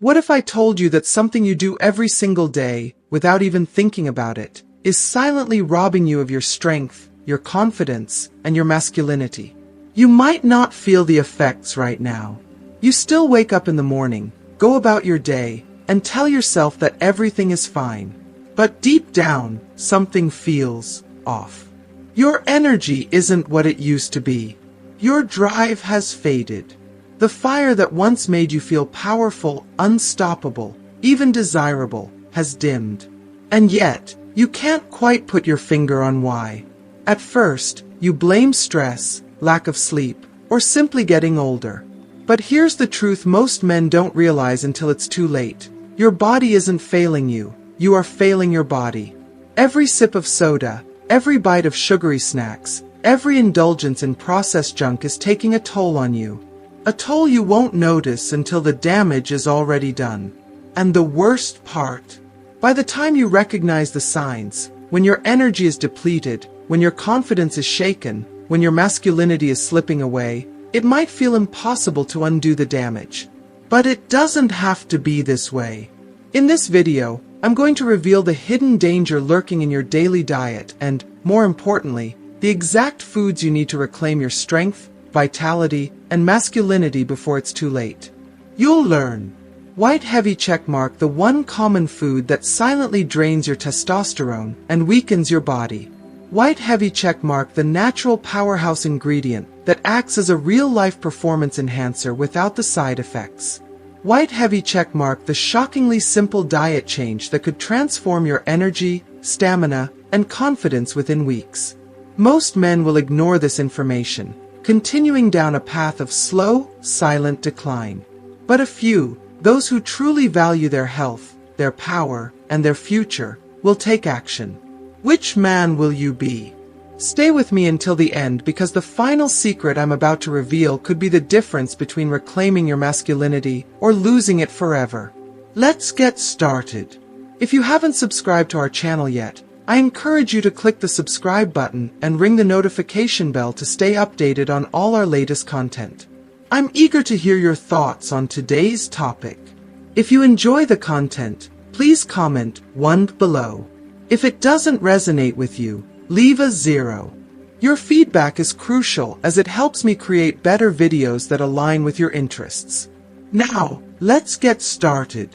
What if I told you that something you do every single day, without even thinking about it, is silently robbing you of your strength, your confidence, and your masculinity? You might not feel the effects right now. You still wake up in the morning, go about your day, and tell yourself that everything is fine. But deep down, something feels off. Your energy isn't what it used to be. Your drive has faded. The fire that once made you feel powerful, unstoppable, even desirable, has dimmed. And yet, you can't quite put your finger on why. At first, you blame stress, lack of sleep, or simply getting older. But here's the truth most men don't realize until it's too late. Your body isn't failing you, you are failing your body. Every sip of soda, every bite of sugary snacks, every indulgence in processed junk is taking a toll on you. A toll you won't notice until the damage is already done. And the worst part, by the time you recognize the signs, when your energy is depleted, when your confidence is shaken, when your masculinity is slipping away, it might feel impossible to undo the damage. But it doesn't have to be this way. In this video, I'm going to reveal the hidden danger lurking in your daily diet and, more importantly, the exact foods you need to reclaim your strength, vitality, and masculinity before it's too late. You'll learn. White heavy checkmark, the one common food that silently drains your testosterone and weakens your body. White heavy checkmark, the natural powerhouse ingredient that acts as a real-life performance enhancer without the side effects. White heavy checkmark, the shockingly simple diet change that could transform your energy, stamina, and confidence within weeks. Most men will ignore this information, continuing down a path of slow, silent decline. But a few, those who truly value their health, their power, and their future, will take action. Which man will you be? Stay with me until the end because the final secret I'm about to reveal could be the difference between reclaiming your masculinity or losing it forever. Let's get started. If you haven't subscribed to our channel yet, I encourage you to click the subscribe button and ring the notification bell to stay updated on all our latest content. I'm eager to hear your thoughts on today's topic. If you enjoy the content, please comment 1 below. If it doesn't resonate with you, leave a 0. Your feedback is crucial as it helps me create better videos that align with your interests. Now, let's get started.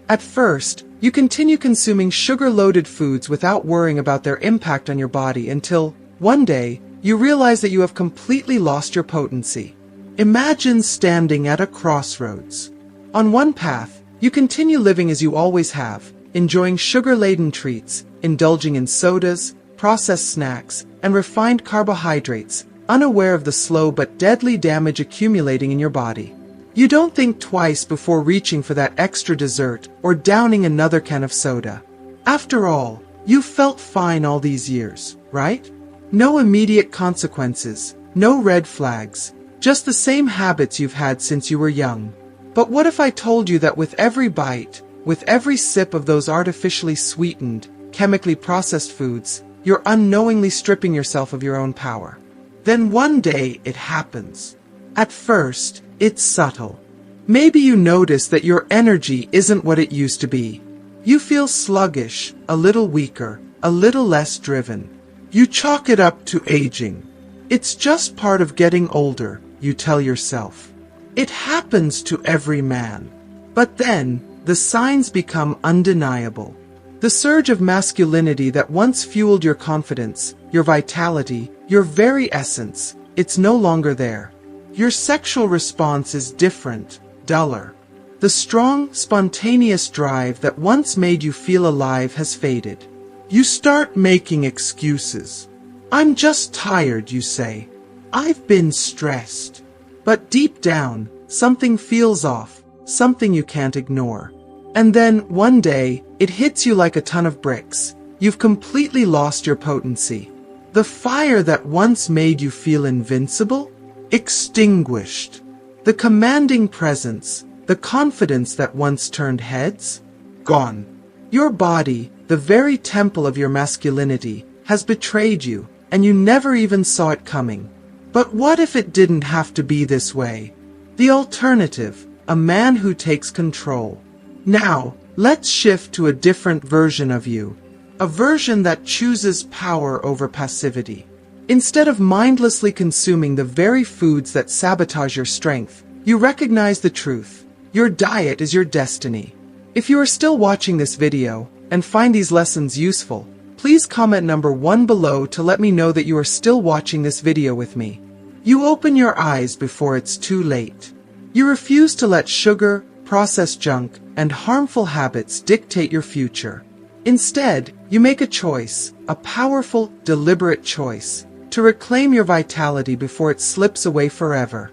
At first, you continue consuming sugar-loaded foods without worrying about their impact on your body until, one day, you realize that you have completely lost your potency. Imagine standing at a crossroads. On one path, you continue living as you always have, enjoying sugar-laden treats, indulging in sodas, processed snacks, and refined carbohydrates, unaware of the slow but deadly damage accumulating in your body. You don't think twice before reaching for that extra dessert or downing another can of soda. After all, you've felt fine all these years, right? No immediate consequences, no red flags, just the same habits you've had since you were young. But what if I told you that with every bite, with every sip of those artificially sweetened, chemically processed foods, you're unknowingly stripping yourself of your own power? Then one day it happens. At first, it's subtle. Maybe you notice that your energy isn't what it used to be. You feel sluggish, a little weaker, a little less driven. You chalk it up to aging. It's just part of getting older, you tell yourself. It happens to every man. But then, the signs become undeniable. The surge of masculinity that once fueled your confidence, your vitality, your very essence, it's no longer there. Your sexual response is different, duller. The strong, spontaneous drive that once made you feel alive has faded. You start making excuses. I'm just tired, you say. I've been stressed. But deep down, something feels off, something you can't ignore. And then, one day, it hits you like a ton of bricks. You've completely lost your potency. The fire that once made you feel invincible? Extinguished. The commanding presence, the confidence that once turned heads? Gone. Your body, the very temple of your masculinity, has betrayed you, and you never even saw it coming. But what if it didn't have to be this way? The alternative, a man who takes control. Now, let's shift to a different version of you. A version that chooses power over passivity. Instead of mindlessly consuming the very foods that sabotage your strength, you recognize the truth. Your diet is your destiny. If you are still watching this video and find these lessons useful, please comment number 1 below to let me know that you are still watching this video with me. You open your eyes before it's too late. You refuse to let sugar, processed junk, and harmful habits dictate your future. Instead, you make a choice, a powerful, deliberate choice, to reclaim your vitality before it slips away forever.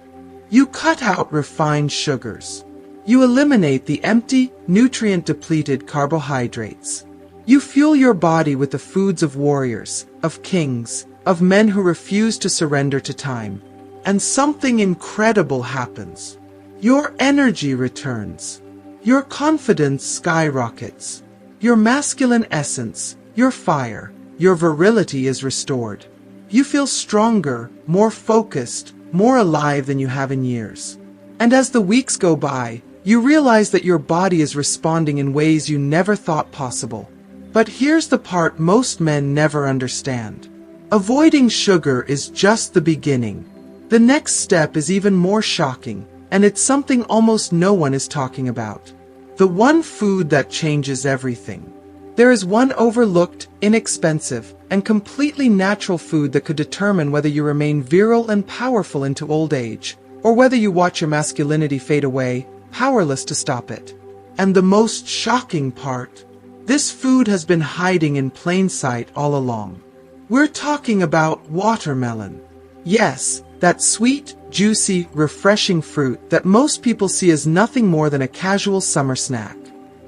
You cut out refined sugars. You eliminate the empty, nutrient-depleted carbohydrates. You fuel your body with the foods of warriors, of kings, of men who refuse to surrender to time. And something incredible happens. Your energy returns. Your confidence skyrockets. Your masculine essence, your fire, your virility is restored. You feel stronger, more focused, more alive than you have in years. And as the weeks go by, you realize that your body is responding in ways you never thought possible. But here's the part most men never understand. Avoiding sugar is just the beginning. The next step is even more shocking, and it's something almost no one is talking about. The one food that changes everything. There is one overlooked, inexpensive, and completely natural food that could determine whether you remain virile and powerful into old age, or whether you watch your masculinity fade away, powerless to stop it. And the most shocking part, this food has been hiding in plain sight all along. We're talking about watermelon. Yes, that sweet, juicy, refreshing fruit that most people see as nothing more than a casual summer snack.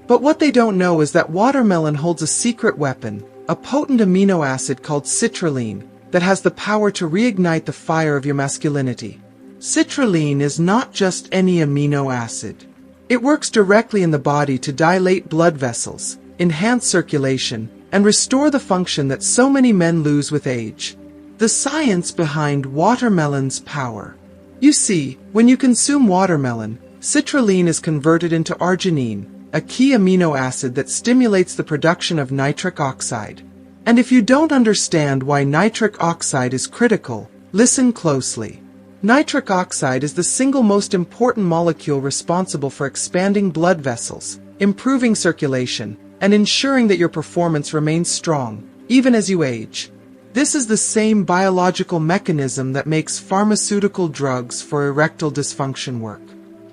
But what they don't know is that watermelon holds a secret weapon, a potent amino acid called citrulline, that has the power to reignite the fire of your masculinity. Citrulline is not just any amino acid. It works directly in the body to dilate blood vessels, enhance circulation, and restore the function that so many men lose with age. The science behind watermelon's power. You see, when you consume watermelon, citrulline is converted into arginine, a key amino acid that stimulates the production of nitric oxide. And if you don't understand why nitric oxide is critical, listen closely. Nitric oxide is the single most important molecule responsible for expanding blood vessels, improving circulation, and ensuring that your performance remains strong, even as you age. This is the same biological mechanism that makes pharmaceutical drugs for erectile dysfunction work.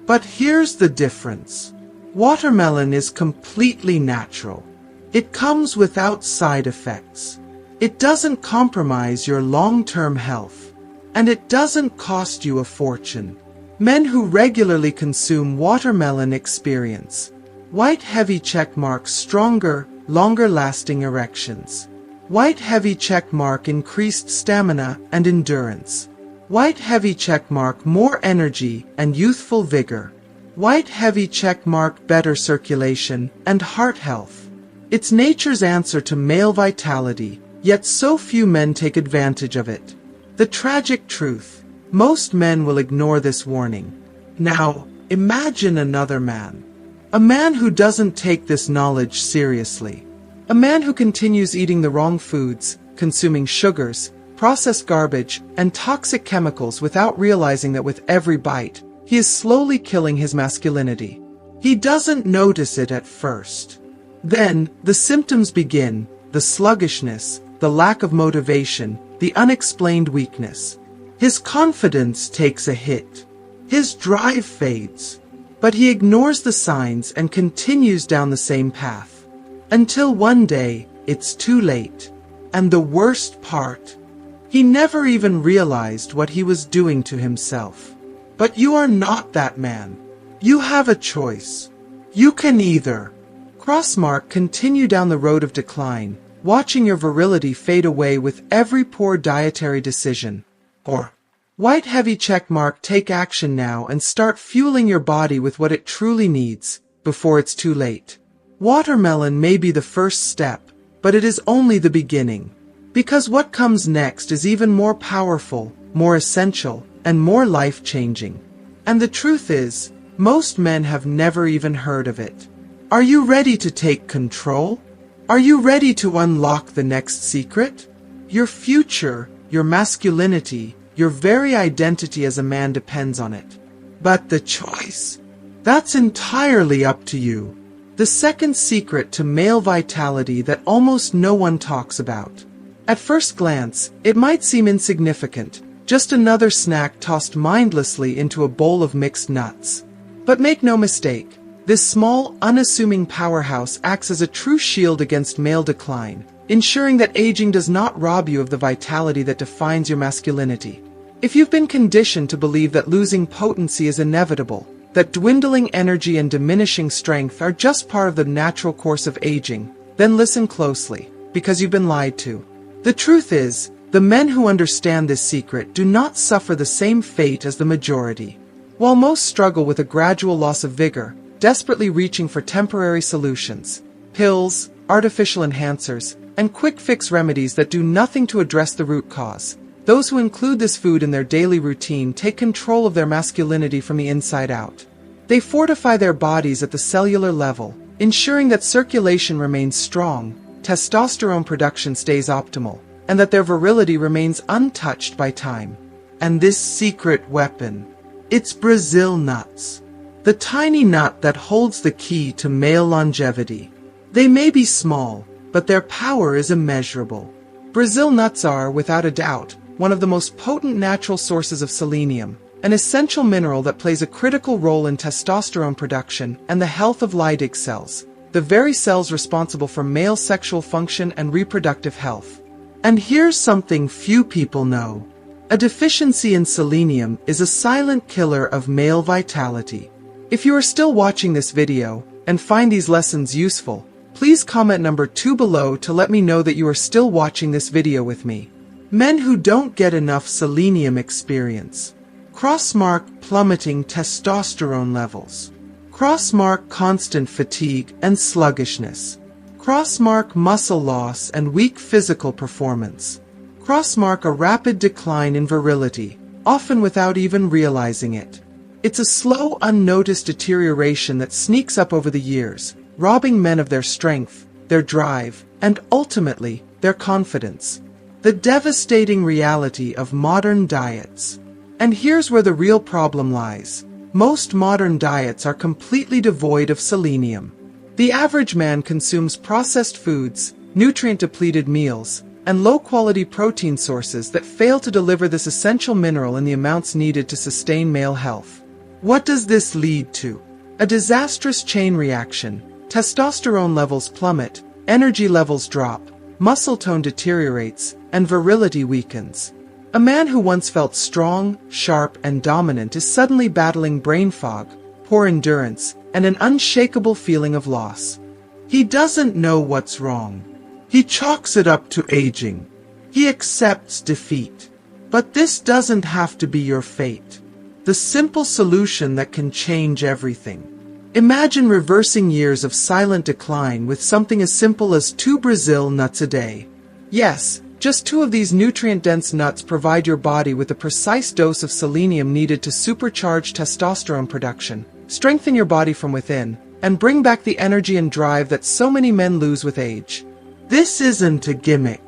But here's the difference. Watermelon is completely natural. It comes without side effects. It doesn't compromise your long-term health. And it doesn't cost you a fortune. Men who regularly consume watermelon experience white heavy checkmark stronger, longer-lasting erections. White heavy checkmark increased stamina and endurance. White heavy checkmark more energy and youthful vigor. White heavy checkmark better circulation and heart health. It's nature's answer to male vitality, yet so few men take advantage of it. The tragic truth, most men will ignore this warning. Now, imagine another man. A man who doesn't take this knowledge seriously. A man who continues eating the wrong foods, consuming sugars, processed garbage, and toxic chemicals without realizing that with every bite, he is slowly killing his masculinity. He doesn't notice it at first. Then, the symptoms begin, the sluggishness, the lack of motivation, the unexplained weakness. His confidence takes a hit. His drive fades. But he ignores the signs and continues down the same path. Until one day, it's too late. And the worst part, he never even realized what he was doing to himself. But you are not that man. You have a choice. You can either continue down the road of decline, watching your virility fade away with every poor dietary decision, or white heavy checkmark take action now and start fueling your body with what it truly needs, before it's too late. Watermelon may be the first step, but it is only the beginning. Because what comes next is even more powerful, more essential, and more life-changing. And the truth is, most men have never even heard of it. Are you ready to take control? Are you ready to unlock the next secret? Your future, your masculinity, your very identity as a man depends on it. But the choice? That's entirely up to you. The second secret to male vitality that almost no one talks about. At first glance, it might seem insignificant, just another snack tossed mindlessly into a bowl of mixed nuts. But make no mistake, this small, unassuming powerhouse acts as a true shield against male decline, ensuring that aging does not rob you of the vitality that defines your masculinity. If you've been conditioned to believe that losing potency is inevitable, that dwindling energy and diminishing strength are just part of the natural course of aging, then listen closely, because you've been lied to. The truth is, the men who understand this secret do not suffer the same fate as the majority. While most struggle with a gradual loss of vigor, desperately reaching for temporary solutions, pills, artificial enhancers, and quick-fix remedies that do nothing to address the root cause, those who include this food in their daily routine take control of their masculinity from the inside out. They fortify their bodies at the cellular level, ensuring that circulation remains strong, testosterone production stays optimal, and that their virility remains untouched by time. And this secret weapon, it's Brazil nuts. The tiny nut that holds the key to male longevity. They may be small, but their power is immeasurable. Brazil nuts are, without a doubt, one of the most potent natural sources of selenium, an essential mineral that plays a critical role in testosterone production and the health of Leydig cells, the very cells responsible for male sexual function and reproductive health. And here's something few people know. A deficiency in selenium is a silent killer of male vitality. If you are still watching this video and find these lessons useful, please comment number 2 below to let me know that you are still watching this video with me. Men who don't get enough selenium experience. Crossmark plummeting testosterone levels. Crossmark constant fatigue and sluggishness. Crossmark muscle loss and weak physical performance. Crossmark a rapid decline in virility, often without even realizing it. It's a slow, unnoticed deterioration that sneaks up over the years, robbing men of their strength, their drive, and ultimately, their confidence. The devastating reality of modern diets. And here's where the real problem lies. Most modern diets are completely devoid of selenium. The average man consumes processed foods, nutrient-depleted meals, and low-quality protein sources that fail to deliver this essential mineral in the amounts needed to sustain male health. What does this lead to? A disastrous chain reaction. Testosterone levels plummet, energy levels drop, muscle tone deteriorates, and virility weakens. A man who once felt strong, sharp, and dominant is suddenly battling brain fog, poor endurance, and an unshakable feeling of loss. He doesn't know what's wrong. He chalks it up to aging. He accepts defeat. But this doesn't have to be your fate. The simple solution that can change everything. Imagine reversing years of silent decline with something as simple as 2 Brazil nuts a day. Yes, just 2 of these nutrient-dense nuts provide your body with the precise dose of selenium needed to supercharge testosterone production, strengthen your body from within, and bring back the energy and drive that so many men lose with age. This isn't a gimmick.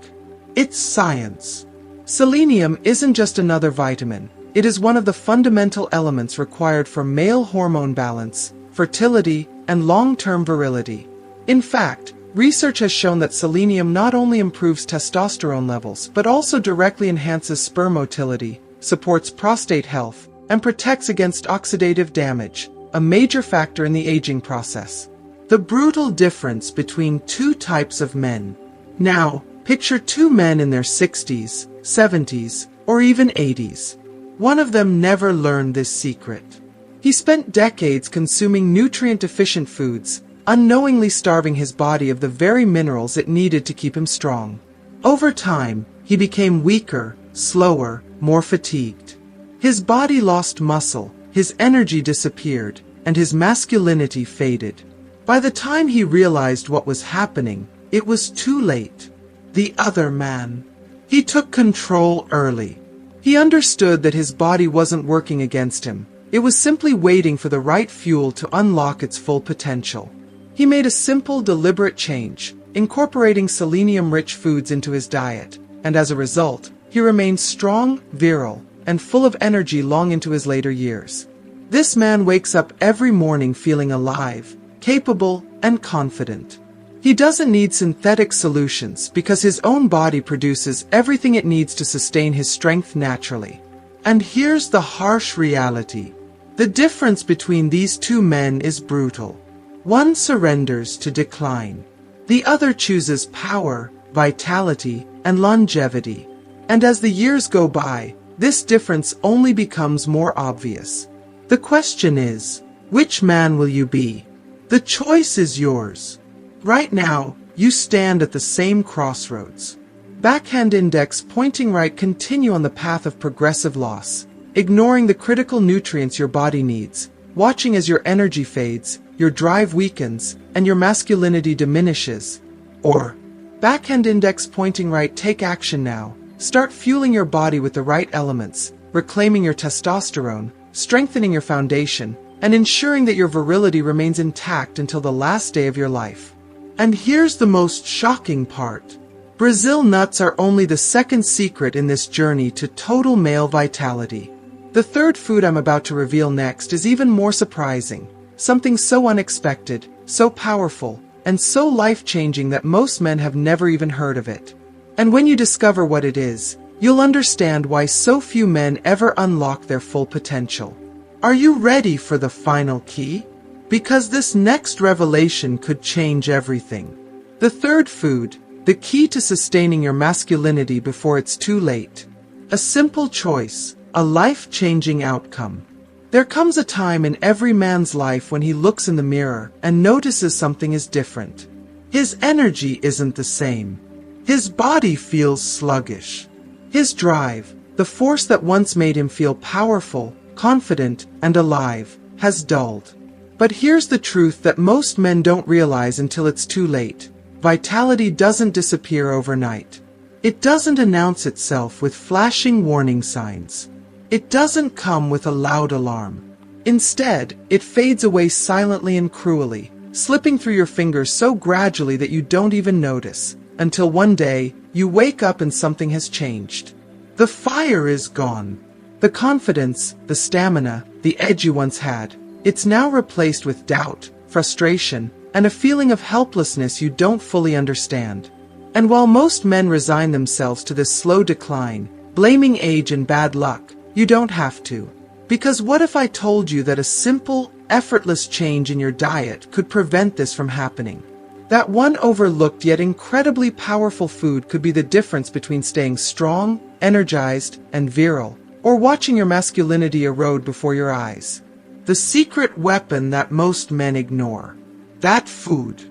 It's science. Selenium isn't just another vitamin. It is one of the fundamental elements required for male hormone balance, fertility, and long-term virility. In fact, research has shown that selenium not only improves testosterone levels, but also directly enhances sperm motility, supports prostate health, and protects against oxidative damage, a major factor in the aging process. The brutal difference between 2 types of men. Now, picture 2 men in their 60s, 70s, or even 80s. One of them never learned this secret. He spent decades consuming nutrient-deficient foods, unknowingly starving his body of the very minerals it needed to keep him strong. Over time, he became weaker, slower, more fatigued. His body lost muscle, his energy disappeared, and his masculinity faded. By the time he realized what was happening, it was too late. The other man. He took control early. He understood that his body wasn't working against him. It was simply waiting for the right fuel to unlock its full potential. He made a simple, deliberate change, incorporating selenium-rich foods into his diet, and as a result, he remained strong, virile, and full of energy long into his later years. This man wakes up every morning feeling alive, capable, and confident. He doesn't need synthetic solutions because his own body produces everything it needs to sustain his strength naturally. And here's the harsh reality. The difference between these two men is brutal. One surrenders to decline. The other chooses power, vitality, and longevity. And as the years go by, this difference only becomes more obvious. The question is, which man will you be? The choice is yours. Right now, you stand at the same crossroads. Backhand index pointing right, continue on the path of progressive loss, ignoring the critical nutrients your body needs, watching as your energy fades, your drive weakens, and your masculinity diminishes. Or, backhand index pointing right, take action now. Start fueling your body with the right elements, reclaiming your testosterone, strengthening your foundation, and ensuring that your virility remains intact until the last day of your life. And here's the most shocking part. Brazil nuts are only the second secret in this journey to total male vitality. The third food I'm about to reveal next is even more surprising. Something so unexpected, so powerful, and so life-changing that most men have never even heard of it. And when you discover what it is, you'll understand why so few men ever unlock their full potential. Are you ready for the final key? Because this next revelation could change everything. The third food, the key to sustaining your masculinity before it's too late. A simple choice, a life-changing outcome. There comes a time in every man's life when he looks in the mirror and notices something is different. His energy isn't the same. His body feels sluggish. His drive, the force that once made him feel powerful, confident, and alive, has dulled. But here's the truth that most men don't realize until it's too late. Vitality doesn't disappear overnight. It doesn't announce itself with flashing warning signs. It doesn't come with a loud alarm. Instead, it fades away silently and cruelly, slipping through your fingers so gradually that you don't even notice, until one day, you wake up and something has changed. The fire is gone. The confidence, the stamina, the edge you once had, it's now replaced with doubt, frustration, and a feeling of helplessness you don't fully understand. And while most men resign themselves to this slow decline, blaming age and bad luck, you don't have to. Because what if I told you that a simple, effortless change in your diet could prevent this from happening? That one overlooked yet incredibly powerful food could be the difference between staying strong, energized, and virile, or watching your masculinity erode before your eyes. The secret weapon that most men ignore. That food.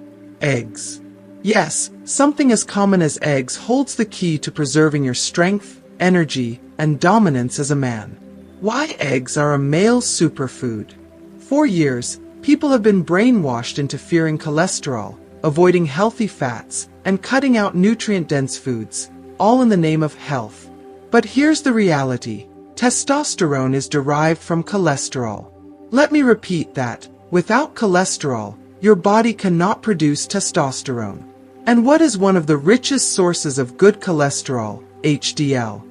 Eggs. Yes, something as common as eggs holds the key to preserving your strength, energy, and dominance as a man. Why eggs are a male superfood. For years, people have been brainwashed into fearing cholesterol, avoiding healthy fats, and cutting out nutrient-dense foods, all in the name of health. But here's the reality. Testosterone is derived from cholesterol. Let me repeat that. Without cholesterol, your body cannot produce testosterone. And what is one of the richest sources of good cholesterol, HDL?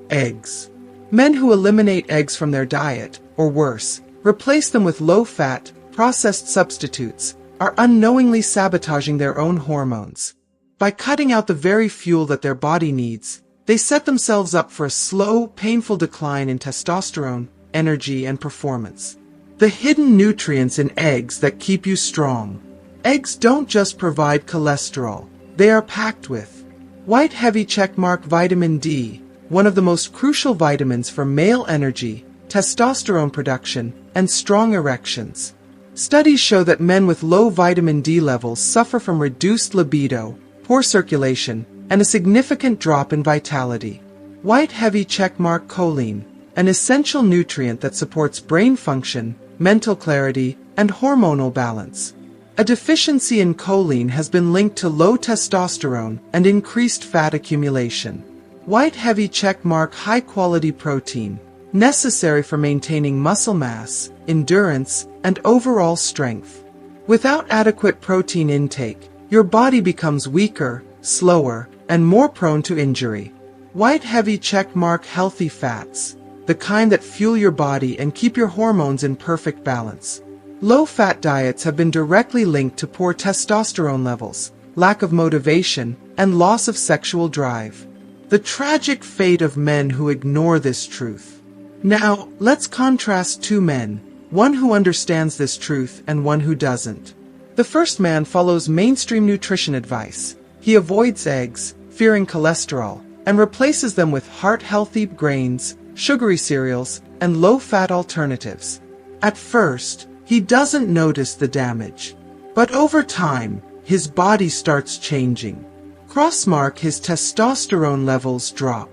Eggs. Men who eliminate eggs from their diet, or worse, replace them with low-fat, processed substitutes, are unknowingly sabotaging their own hormones. By cutting out the very fuel that their body needs, they set themselves up for a slow, painful decline in testosterone, energy, and performance. The hidden nutrients in eggs that keep you strong. Eggs don't just provide cholesterol, they are packed with white heavy checkmark vitamin D, one of the most crucial vitamins for male energy, testosterone production, and strong erections. Studies show that men with low vitamin D levels suffer from reduced libido, poor circulation, and a significant drop in vitality. White heavy checkmark choline, an essential nutrient that supports brain function, mental clarity, and hormonal balance. A deficiency in choline has been linked to low testosterone and increased fat accumulation. White heavy checkmark high-quality protein, necessary for maintaining muscle mass, endurance, and overall strength. Without adequate protein intake, your body becomes weaker, slower, and more prone to injury. White heavy checkmark healthy fats, the kind that fuel your body and keep your hormones in perfect balance. Low-fat diets have been directly linked to poor testosterone levels, lack of motivation, and loss of sexual drive. The tragic fate of men who ignore this truth. Now, let's contrast two men, one who understands this truth and one who doesn't. The first man follows mainstream nutrition advice. He avoids eggs, fearing cholesterol, and replaces them with heart-healthy grains, sugary cereals, and low-fat alternatives. At first, he doesn't notice the damage. But over time, his body starts changing. Crossmark his testosterone levels drop.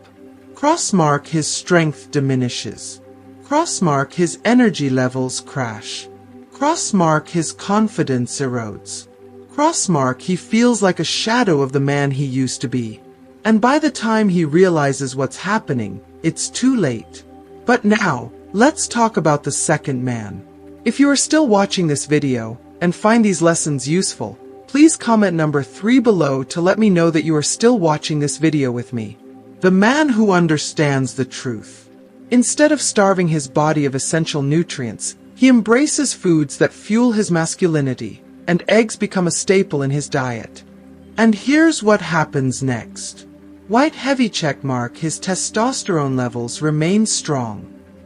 Crossmark his strength diminishes. Crossmark his energy levels crash. Crossmark his confidence erodes. Crossmark he feels like a shadow of the man he used to be. And by the time he realizes what's happening, it's too late. But now, let's talk about the second man. If you are still watching this video and find these lessons useful, please comment number 3 below to let me know that you are still watching this video with me. The man who understands the truth. Instead of starving his body of essential nutrients, he embraces foods that fuel his masculinity, and eggs become a staple in his diet. And here's what happens next. White heavy checkmark his testosterone levels remain strong.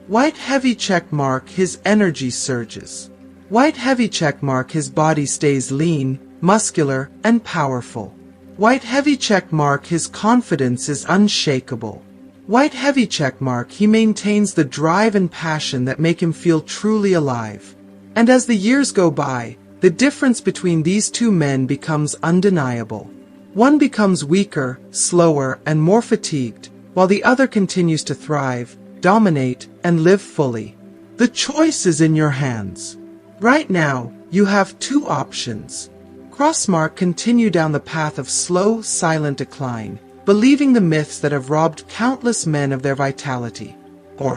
White heavy checkmark his energy surges. White heavy checkmark his body stays lean, muscular, and powerful. White heavy checkmark his confidence is unshakable. White heavy checkmark he maintains the drive and passion that make him feel truly alive. And as the years go by, the difference between these two men becomes undeniable. One becomes weaker, slower, and more fatigued, while the other continues to thrive, dominate, and live fully. The choice is in your hands. Right now, you have two options. Crossmark continue down the path of slow, silent decline, believing the myths that have robbed countless men of their vitality. Or,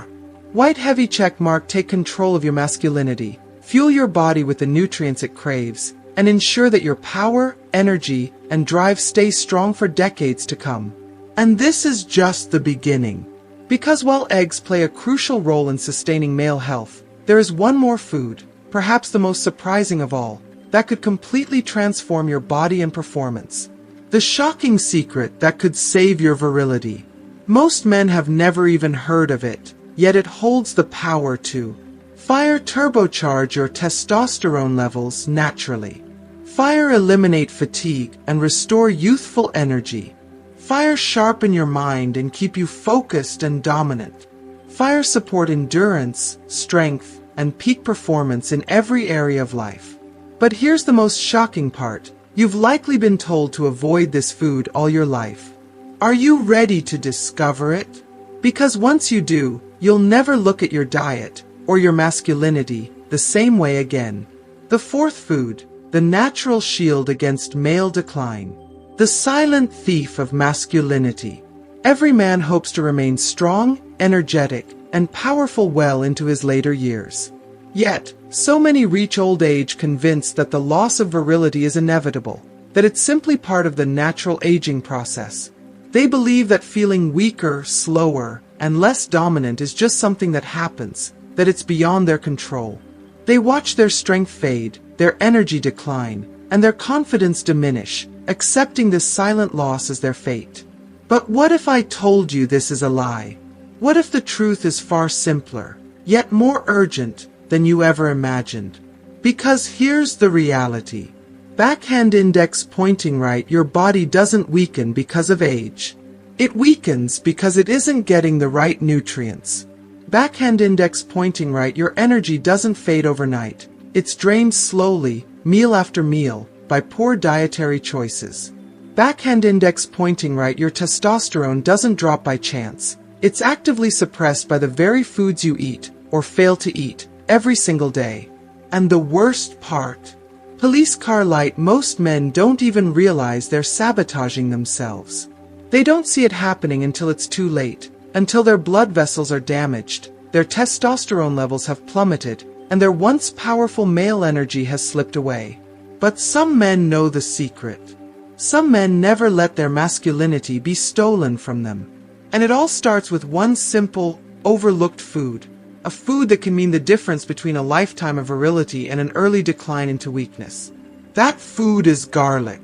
white heavy checkmark take control of your masculinity, fuel your body with the nutrients it craves, and ensure that your power, energy, and drive stay strong for decades to come. And this is just the beginning. Because while eggs play a crucial role in sustaining male health, there is one more food, perhaps the most surprising of all, that could completely transform your body and performance. The shocking secret that could save your virility. Most men have never even heard of it, yet it holds the power to fire turbocharge your testosterone levels naturally. Fire eliminate fatigue and restore youthful energy. Fire sharpen your mind and keep you focused and dominant. Fire support endurance, strength, and peak performance in every area of life. But here's the most shocking part. You've likely been told to avoid this food all your life. Are you ready to discover it? Because once you do, you'll never look at your diet or your masculinity the same way again. The fourth food, the natural shield against male decline. The silent thief of masculinity. Every man hopes to remain strong, energetic, and powerful well into his later years. Yet, so many reach old age convinced that the loss of virility is inevitable, that it's simply part of the natural aging process. They believe that feeling weaker, slower, and less dominant is just something that happens, that it's beyond their control. They watch their strength fade, their energy decline, and their confidence diminish, accepting this silent loss as their fate. But what if I told you this is a lie? What if the truth is far simpler, yet more urgent than you ever imagined? Because here's the reality. Backhand index pointing right, your body doesn't weaken because of age. It weakens because it isn't getting the right nutrients. Backhand index pointing right, your energy doesn't fade overnight. It's drained slowly, meal after meal, by poor dietary choices. Backhand index pointing right, your testosterone doesn't drop by chance. It's actively suppressed by the very foods you eat, or fail to eat, every single day. And the worst part? Police car light, most men don't even realize they're sabotaging themselves. They don't see it happening until it's too late, until their blood vessels are damaged, their testosterone levels have plummeted, and their once powerful male energy has slipped away. But some men know the secret. Some men never let their masculinity be stolen from them. And it all starts with one simple, overlooked food. A food that can mean the difference between a lifetime of virility and an early decline into weakness. That food is garlic.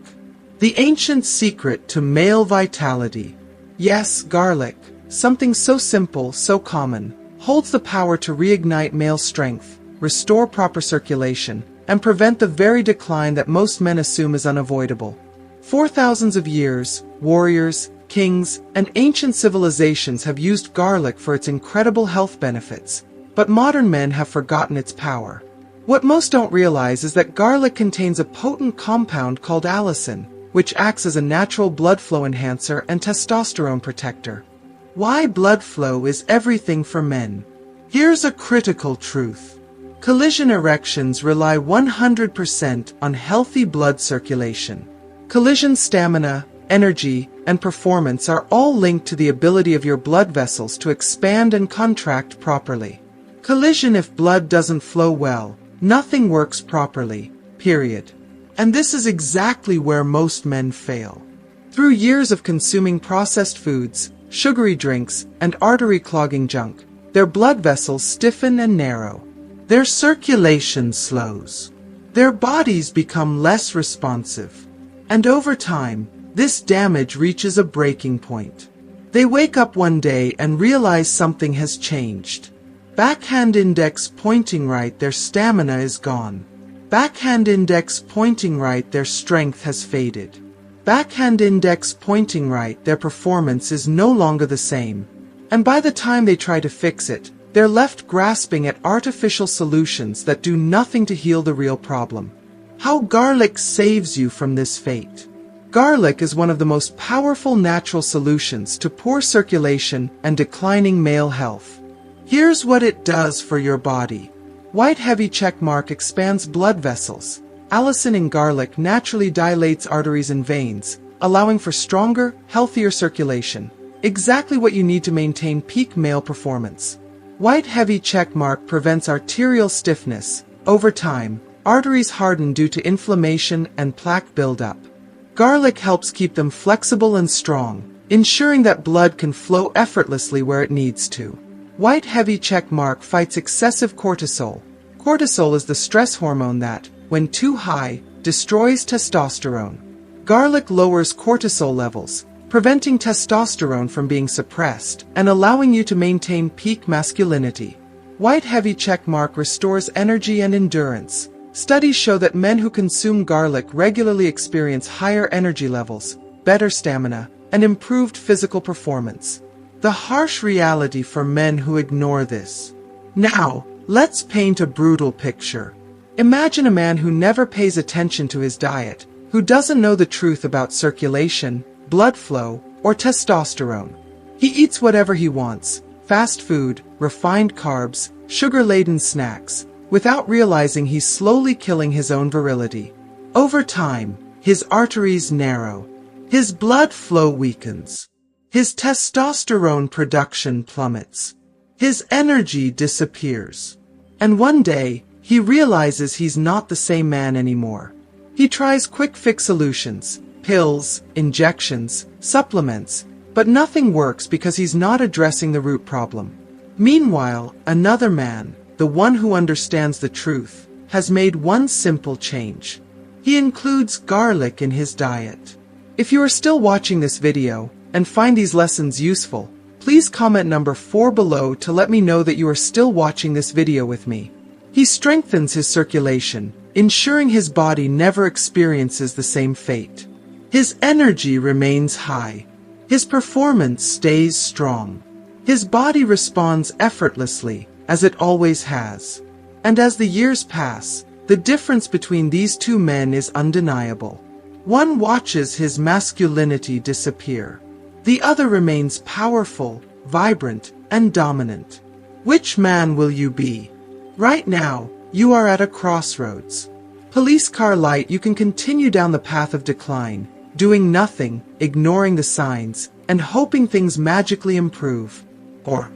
The ancient secret to male vitality. Yes, garlic, something so simple, so common, holds the power to reignite male strength, restore proper circulation, and prevent the very decline that most men assume is unavoidable. For thousands of years, warriors, kings, and ancient civilizations have used garlic for its incredible health benefits, but modern men have forgotten its power. What most don't realize is that garlic contains a potent compound called allicin, which acts as a natural blood flow enhancer and testosterone protector. Why blood flow is everything for men? Here's a critical truth. Collision erections rely 100% on healthy blood circulation. Collision stamina, energy, and performance are all linked to the ability of your blood vessels to expand and contract properly. Collision, if blood doesn't flow well, nothing works properly, period. And this is exactly where most men fail. Through years of consuming processed foods, sugary drinks, and artery-clogging junk, their blood vessels stiffen and narrow. Their circulation slows. Their bodies become less responsive. And over time, this damage reaches a breaking point. They wake up one day and realize something has changed. Backhand index pointing right, their stamina is gone. Backhand index pointing right, their strength has faded. Backhand index pointing right, their performance is no longer the same. And by the time they try to fix it, they're left grasping at artificial solutions that do nothing to heal the real problem. How garlic saves you from this fate. Garlic is one of the most powerful natural solutions to poor circulation and declining male health. Here's what it does for your body. White heavy checkmark expands blood vessels. Allicin in garlic naturally dilates arteries and veins, allowing for stronger, healthier circulation. Exactly what you need to maintain peak male performance. White heavy checkmark prevents arterial stiffness. Over time, arteries harden due to inflammation and plaque buildup. Garlic helps keep them flexible and strong, ensuring that blood can flow effortlessly where it needs to. White heavy checkmark fights excessive cortisol. Cortisol is the stress hormone that, when too high, destroys testosterone. Garlic lowers cortisol levels, preventing testosterone from being suppressed and allowing you to maintain peak masculinity. White heavy checkmark restores energy and endurance. Studies show that men who consume garlic regularly experience higher energy levels, better stamina, and improved physical performance. The harsh reality for men who ignore this. Now, let's paint a brutal picture. Imagine a man who never pays attention to his diet, who doesn't know the truth about circulation, blood flow, or testosterone. He eats whatever he wants, fast food, refined carbs, sugar-laden snacks, without realizing he's slowly killing his own virility. Over time, his arteries narrow. His blood flow weakens. His testosterone production plummets. His energy disappears. And one day, he realizes he's not the same man anymore. He tries quick-fix solutions, pills, injections, supplements, but nothing works because he's not addressing the root problem. Meanwhile, another man, the one who understands the truth, has made one simple change. He includes garlic in his diet. If you are still watching this video and find these lessons useful, please comment number 4 below to let me know that you are still watching this video with me. He strengthens his circulation, ensuring his body never experiences the same fate. His energy remains high. His performance stays strong. His body responds effortlessly, as it always has. And as the years pass, the difference between these two men is undeniable. One watches his masculinity disappear. The other remains powerful, vibrant, and dominant. Which man will you be? Right now, you are at a crossroads. Police car light, you can continue down the path of decline, doing nothing, ignoring the signs, and hoping things magically improve. Or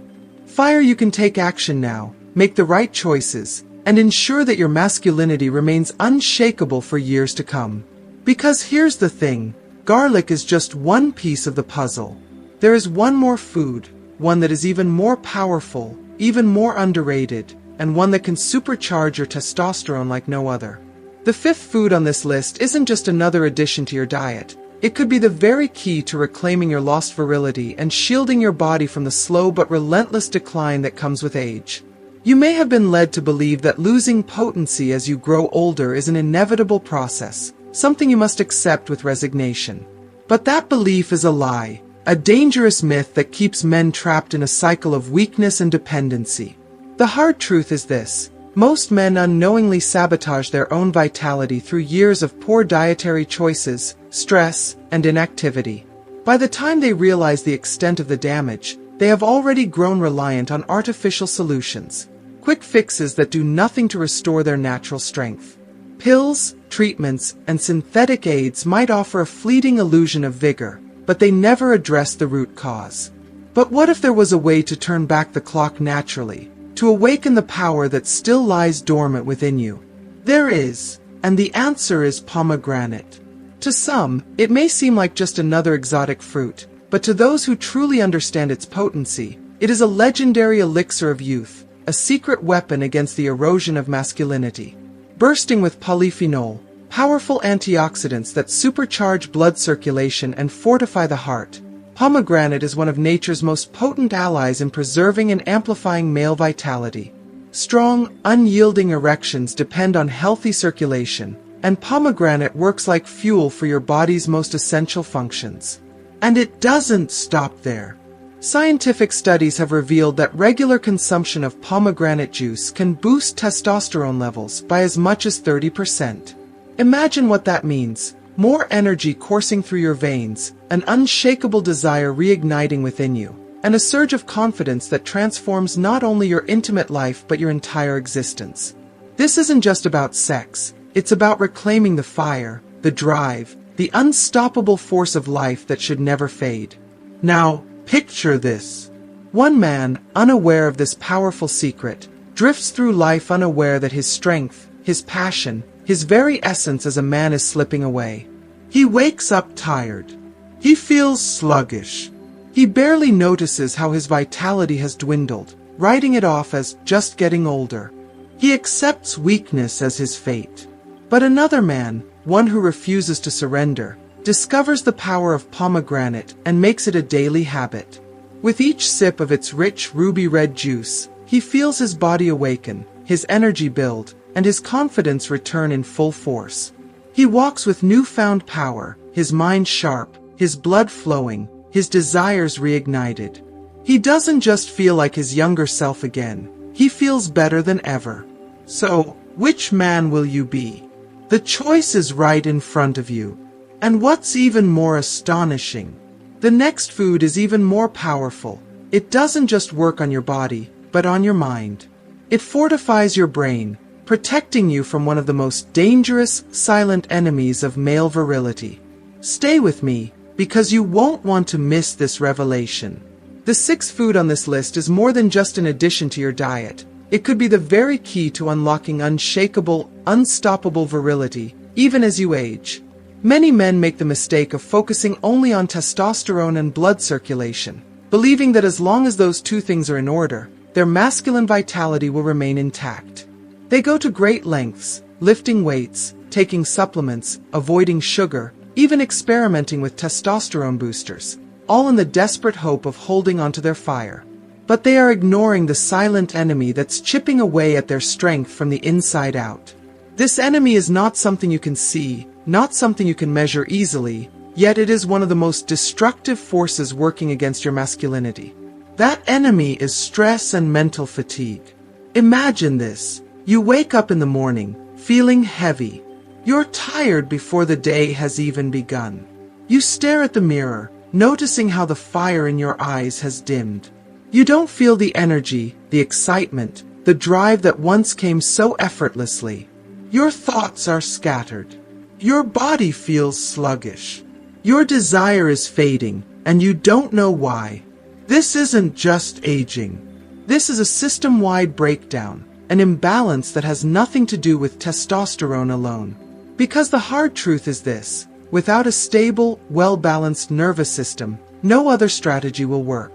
fire, you can take action now, make the right choices, and ensure that your masculinity remains unshakable for years to come. Because here's the thing, garlic is just one piece of the puzzle. There is one more food, one that is even more powerful, even more underrated, and one that can supercharge your testosterone like no other. The fifth food on this list isn't just another addition to your diet. It could be the very key to reclaiming your lost virility and shielding your body from the slow but relentless decline that comes with age. You may have been led to believe that losing potency as you grow older is an inevitable process, something you must accept with resignation. But that belief is a lie, a dangerous myth that keeps men trapped in a cycle of weakness and dependency. The hard truth is this: most men unknowingly sabotage their own vitality through years of poor dietary choices, stress, and inactivity. By the time they realize the extent of the damage, they have already grown reliant on artificial solutions, quick fixes that do nothing to restore their natural strength. Pills, treatments, and synthetic aids might offer a fleeting illusion of vigor, but they never address the root cause. But what if there was a way to turn back the clock naturally, to awaken the power that still lies dormant within you? There is, and the answer is pomegranate. To some, it may seem like just another exotic fruit, but to those who truly understand its potency, it is a legendary elixir of youth, a secret weapon against the erosion of masculinity. Bursting with polyphenol, powerful antioxidants that supercharge blood circulation and fortify the heart, pomegranate is one of nature's most potent allies in preserving and amplifying male vitality. Strong, unyielding erections depend on healthy circulation, and pomegranate works like fuel for your body's most essential functions. And it doesn't stop there. Scientific studies have revealed that regular consumption of pomegranate juice can boost testosterone levels by as much as 30%. Imagine what that means: more energy coursing through your veins, an unshakable desire reigniting within you, and a surge of confidence that transforms not only your intimate life but your entire existence. This isn't just about sex, it's about reclaiming the fire, the drive, the unstoppable force of life that should never fade. Now, picture this. One man, unaware of this powerful secret, drifts through life unaware that his strength, his passion, his very essence as a man is slipping away. He wakes up tired. He feels sluggish. He barely notices how his vitality has dwindled, writing it off as just getting older. He accepts weakness as his fate. But another man, one who refuses to surrender, discovers the power of pomegranate and makes it a daily habit. With each sip of its rich ruby-red juice, he feels his body awaken, his energy build, and his confidence return in full force. He walks with newfound power, his mind sharp, his blood flowing, his desires reignited. He doesn't just feel like his younger self again, he feels better than ever. So, which man will you be? The choice is right in front of you. And what's even more astonishing, the next food is even more powerful. It doesn't just work on your body, but on your mind. It fortifies your brain, protecting you from one of the most dangerous, silent enemies of male virility. Stay with me, because you won't want to miss this revelation. The sixth food on this list is more than just an addition to your diet. It could be the very key to unlocking unshakable, unstoppable virility, even as you age. Many men make the mistake of focusing only on testosterone and blood circulation, believing that as long as those two things are in order, their masculine vitality will remain intact. They go to great lengths, lifting weights, taking supplements, avoiding sugar, even experimenting with testosterone boosters, all in the desperate hope of holding onto their fire. But they are ignoring the silent enemy that's chipping away at their strength from the inside out. This enemy is not something you can see, not something you can measure easily, yet it is one of the most destructive forces working against your masculinity. That enemy is stress and mental fatigue. Imagine this. You wake up in the morning, feeling heavy. You're tired before the day has even begun. You stare at the mirror, noticing how the fire in your eyes has dimmed. You don't feel the energy, the excitement, the drive that once came so effortlessly. Your thoughts are scattered. Your body feels sluggish. Your desire is fading, and you don't know why. This isn't just aging. This is a system-wide breakdown, an imbalance that has nothing to do with testosterone alone. Because the hard truth is this: without a stable, well-balanced nervous system, no other strategy will work.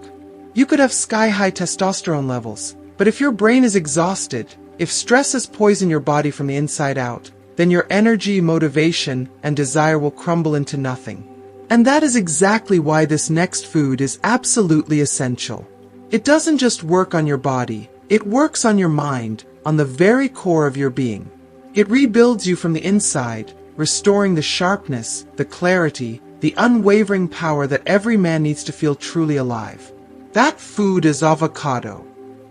You could have sky-high testosterone levels, but if your brain is exhausted, if stress has poisoned your body from the inside out, then your energy, motivation, and desire will crumble into nothing. And that is exactly why this next food is absolutely essential. It doesn't just work on your body, it works on your mind, on the very core of your being. It rebuilds you from the inside, restoring the sharpness, the clarity, the unwavering power that every man needs to feel truly alive. That food is avocado.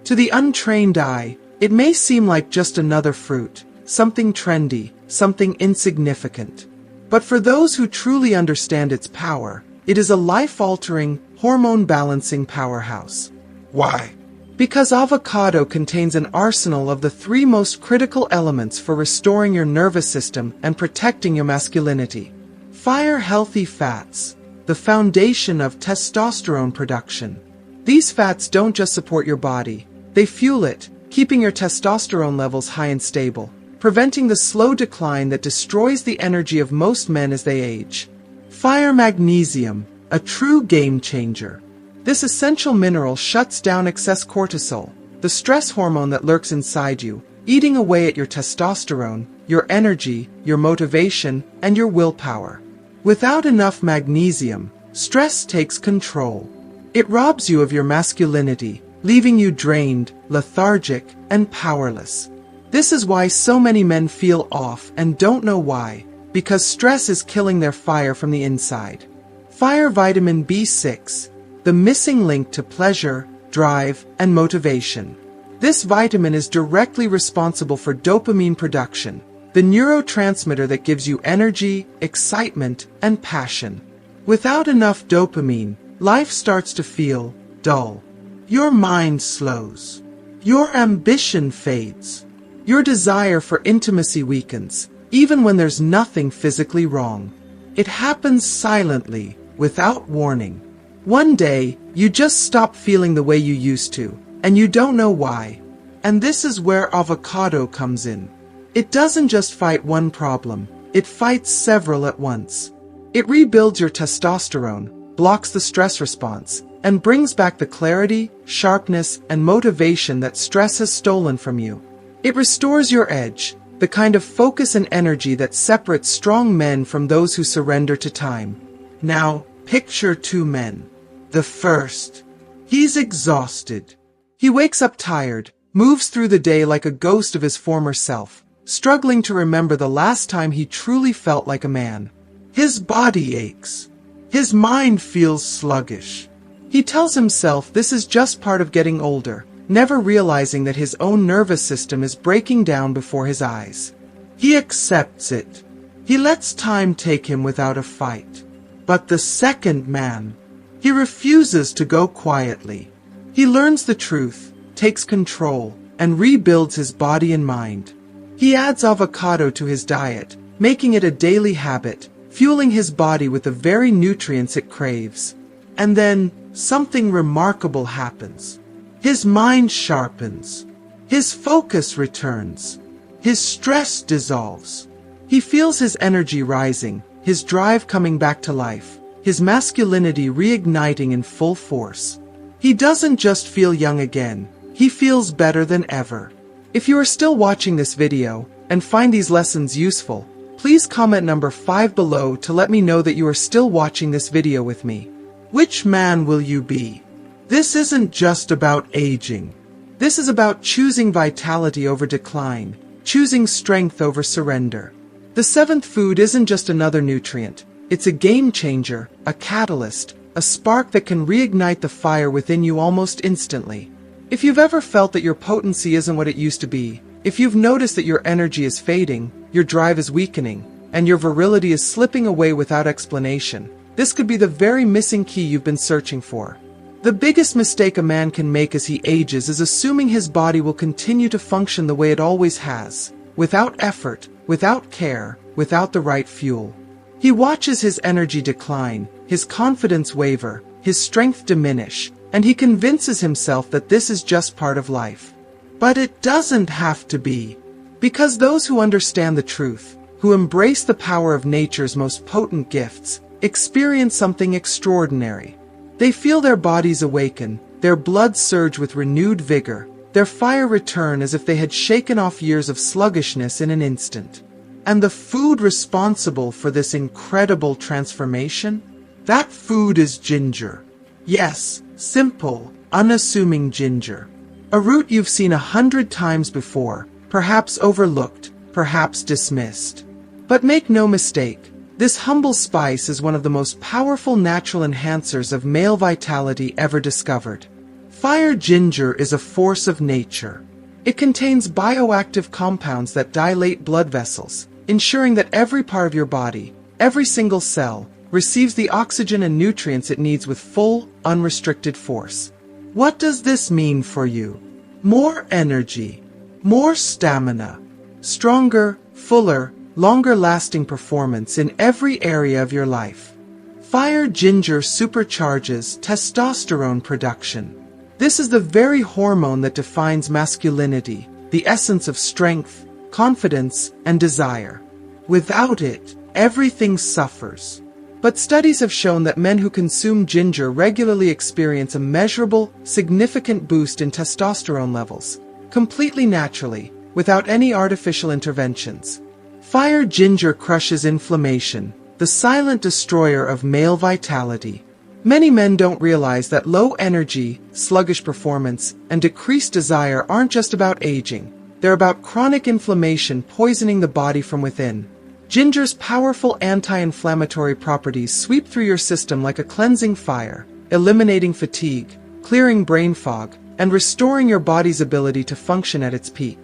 To the untrained eye, it may seem like just another fruit, something trendy, something insignificant. But for those who truly understand its power, it is a life-altering, hormone-balancing powerhouse. Why? Because avocado contains an arsenal of the three most critical elements for restoring your nervous system and protecting your masculinity. Fire healthy fats, the foundation of testosterone production. These fats don't just support your body, they fuel it, keeping your testosterone levels high and stable, preventing the slow decline that destroys the energy of most men as they age. Fire magnesium, a true game changer. This essential mineral shuts down excess cortisol, the stress hormone that lurks inside you, eating away at your testosterone, your energy, your motivation, and your willpower. Without enough magnesium, stress takes control. It robs you of your masculinity, leaving you drained, lethargic, and powerless. This is why so many men feel off and don't know why, because stress is killing their fire from the inside. Fire vitamin B6, the missing link to pleasure, drive, and motivation. This vitamin is directly responsible for dopamine production, the neurotransmitter that gives you energy, excitement, and passion. Without enough dopamine, life starts to feel dull. Your mind slows. Your ambition fades. Your desire for intimacy weakens, even when there's nothing physically wrong. It happens silently, without warning. One day, you just stop feeling the way you used to, and you don't know why. And this is where avocado comes in. It doesn't just fight one problem, it fights several at once. It rebuilds your testosterone, blocks the stress response, and brings back the clarity, sharpness, and motivation that stress has stolen from you. It restores your edge, the kind of focus and energy that separates strong men from those who surrender to time. Now, picture two men. The first. He's exhausted. He wakes up tired, moves through the day like a ghost of his former self, struggling to remember the last time he truly felt like a man. His body aches. His mind feels sluggish. He tells himself this is just part of getting older, never realizing that his own nervous system is breaking down before his eyes. He accepts it. He lets time take him without a fight. But the second man, he refuses to go quietly. He learns the truth, takes control, and rebuilds his body and mind. He adds avocado to his diet, making it a daily habit, fueling his body with the very nutrients it craves. And then, something remarkable happens. His mind sharpens. His focus returns. His stress dissolves. He feels his energy rising, his drive coming back to life, his masculinity reigniting in full force. He doesn't just feel young again, he feels better than ever. If you are still watching this video, and find these lessons useful, please comment number 5 below to let me know that you are still watching this video with me. Which man will you be? This isn't just about aging. This is about choosing vitality over decline, choosing strength over surrender. The seventh food isn't just another nutrient. It's a game changer, a catalyst, a spark that can reignite the fire within you almost instantly. If you've ever felt that your potency isn't what it used to be, if you've noticed that your energy is fading, your drive is weakening, and your virility is slipping away without explanation, this could be the very missing key you've been searching for. The biggest mistake a man can make as he ages is assuming his body will continue to function the way it always has, without effort, without care, without the right fuel. He watches his energy decline, his confidence waver, his strength diminish, and he convinces himself that this is just part of life. But it doesn't have to be. Because those who understand the truth, who embrace the power of nature's most potent gifts, experience something extraordinary. They feel their bodies awaken, their blood surge with renewed vigor, their fire return as if they had shaken off years of sluggishness in an instant. And the food responsible for this incredible transformation? That food is ginger. Yes, simple, unassuming ginger. A root you've seen 100 times before, perhaps overlooked, perhaps dismissed. But make no mistake, this humble spice is one of the most powerful natural enhancers of male vitality ever discovered. Fire ginger is a force of nature. It contains bioactive compounds that dilate blood vessels, ensuring that every part of your body, every single cell, receives the oxygen and nutrients it needs with full, unrestricted force. What does this mean for you? More energy, more stamina, stronger, fuller, longer-lasting performance in every area of your life. Fire ginger supercharges testosterone production. This is the very hormone that defines masculinity, the essence of strength, confidence, and desire. Without it, everything suffers. But studies have shown that men who consume ginger regularly experience a measurable, significant boost in testosterone levels, completely naturally, without any artificial interventions. Fire ginger crushes inflammation, the silent destroyer of male vitality. Many men don't realize that low energy, sluggish performance, and decreased desire aren't just about aging. They're about chronic inflammation poisoning the body from within. Ginger's powerful anti-inflammatory properties sweep through your system like a cleansing fire, eliminating fatigue, clearing brain fog, and restoring your body's ability to function at its peak.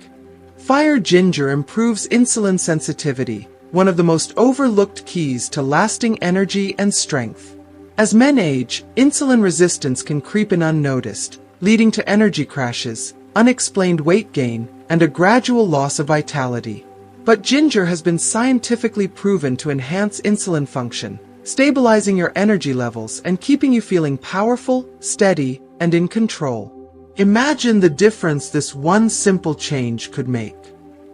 Fire ginger improves insulin sensitivity, one of the most overlooked keys to lasting energy and strength. As men age, insulin resistance can creep in unnoticed, leading to energy crashes, unexplained weight gain, and a gradual loss of vitality. But ginger has been scientifically proven to enhance insulin function, stabilizing your energy levels and keeping you feeling powerful, steady, and in control. Imagine the difference this one simple change could make.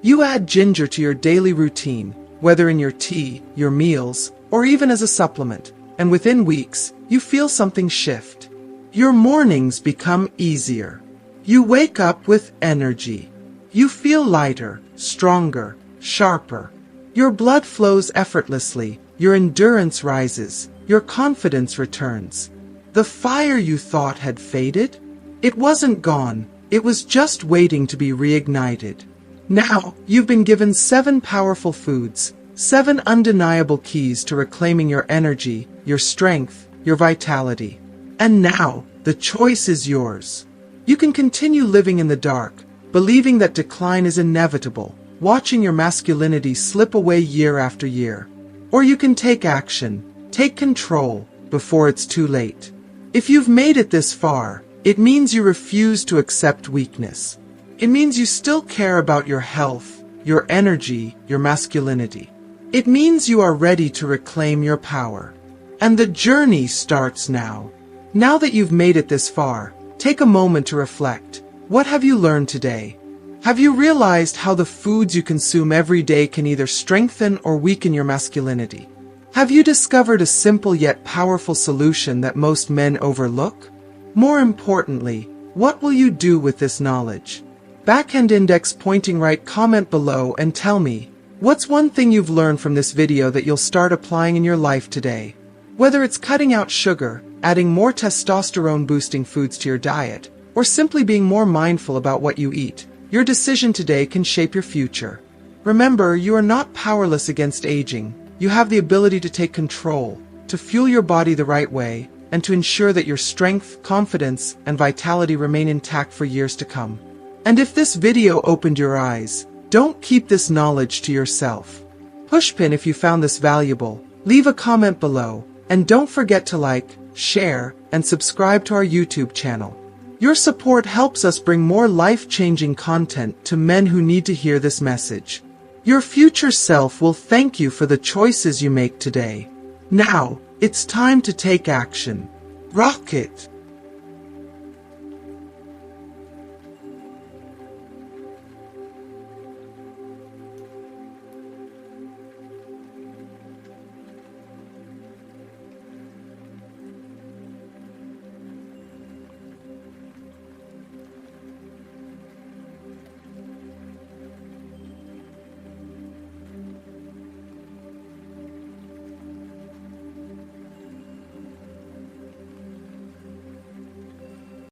You add ginger to your daily routine, whether in your tea, your meals, or even as a supplement, and within weeks, you feel something shift. Your mornings become easier. You wake up with energy. You feel lighter, stronger, sharper. Your blood flows effortlessly, your endurance rises, your confidence returns. The fire you thought had faded? It wasn't gone, it was just waiting to be reignited. Now, you've been given 7 powerful foods, 7 undeniable keys to reclaiming your energy, your strength, your vitality. And now, the choice is yours. You can continue living in the dark, believing that decline is inevitable, watching your masculinity slip away year after year. Or you can take action, take control, before it's too late. If you've made it this far, it means you refuse to accept weakness. It means you still care about your health, your energy, your masculinity. It means you are ready to reclaim your power. And the journey starts now. Now that you've made it this far, take a moment to reflect. What have you learned today? Have you realized how the foods you consume every day can either strengthen or weaken your masculinity? Have you discovered a simple yet powerful solution that most men overlook? More importantly, what will you do with this knowledge? Backhand index pointing right, comment below and tell me, what's one thing you've learned from this video that you'll start applying in your life today? Whether it's cutting out sugar, adding more testosterone-boosting foods to your diet, or simply being more mindful about what you eat, your decision today can shape your future. Remember, you are not powerless against aging. You have the ability to take control, to fuel your body the right way, and to ensure that your strength, confidence, and vitality remain intact for years to come. And if this video opened your eyes, don't keep this knowledge to yourself. Pushpin if you found this valuable, leave a comment below, and don't forget to like, share, and subscribe to our YouTube channel. Your support helps us bring more life-changing content to men who need to hear this message. Your future self will thank you for the choices you make today. Now, it's time to take action. Rock it!